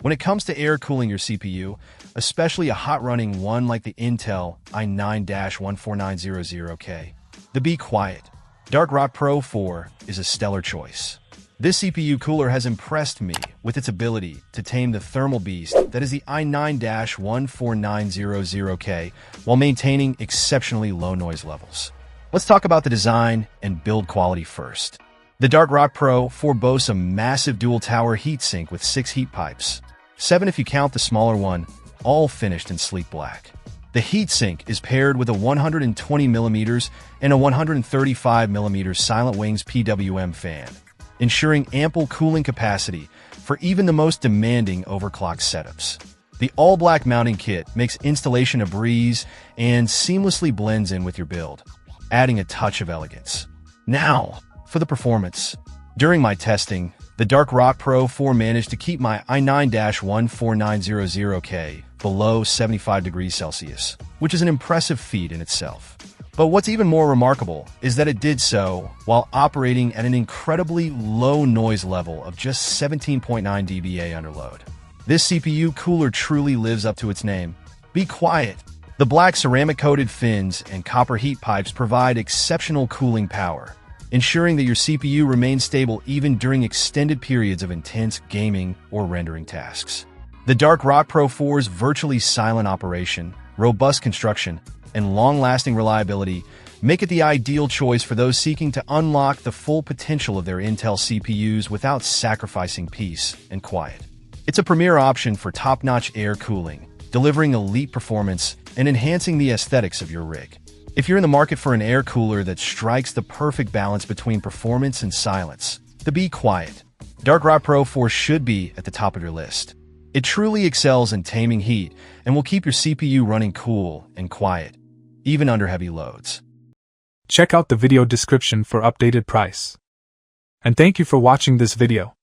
When it comes to air cooling your CPU, especially a hot-running one like the Intel i9-14900K, the Be Quiet Dark Rock Pro 4 is a stellar choice. This CPU cooler has impressed me with its ability to tame the thermal beast that is the i9-14900K while maintaining exceptionally low noise levels. Let's talk about the design and build quality first. The Dark Rock Pro 4 boasts a massive dual-tower heatsink with 6 heat pipes, 7 if you count the smaller one, all finished in sleek black. The heatsink is paired with a 120mm and a 135mm Silent Wings PWM fan, ensuring ample cooling capacity for even the most demanding overclock setups. The all-black mounting kit makes installation a breeze and seamlessly blends in with your build, adding a touch of elegance. Now, for the performance. During my testing, the Dark Rock Pro 4 managed to keep my i9-14900K below 75 degrees Celsius, which is an impressive feat in itself. But what's even more remarkable is that it did so while operating at an incredibly low noise level of just 17.9 dBA under load. This CPU cooler truly lives up to its name. Be quiet. The black ceramic-coated fins and copper heat pipes provide exceptional cooling power, ensuring that your CPU remains stable even during extended periods of intense gaming or rendering tasks. The Dark Rock Pro 4's virtually silent operation, robust construction, and long-lasting reliability make it the ideal choice for those seeking to unlock the full potential of their Intel CPUs without sacrificing peace and quiet. It's a premier option for top-notch air cooling, delivering elite performance and enhancing the aesthetics of your rig. If you're in the market for an air cooler that strikes the perfect balance between performance and silence, the Be Quiet Dark Rock Pro 4 should be at the top of your list. It truly excels in taming heat and will keep your CPU running cool and quiet, even under heavy loads. Check out the video description for updated price. And thank you for watching this video.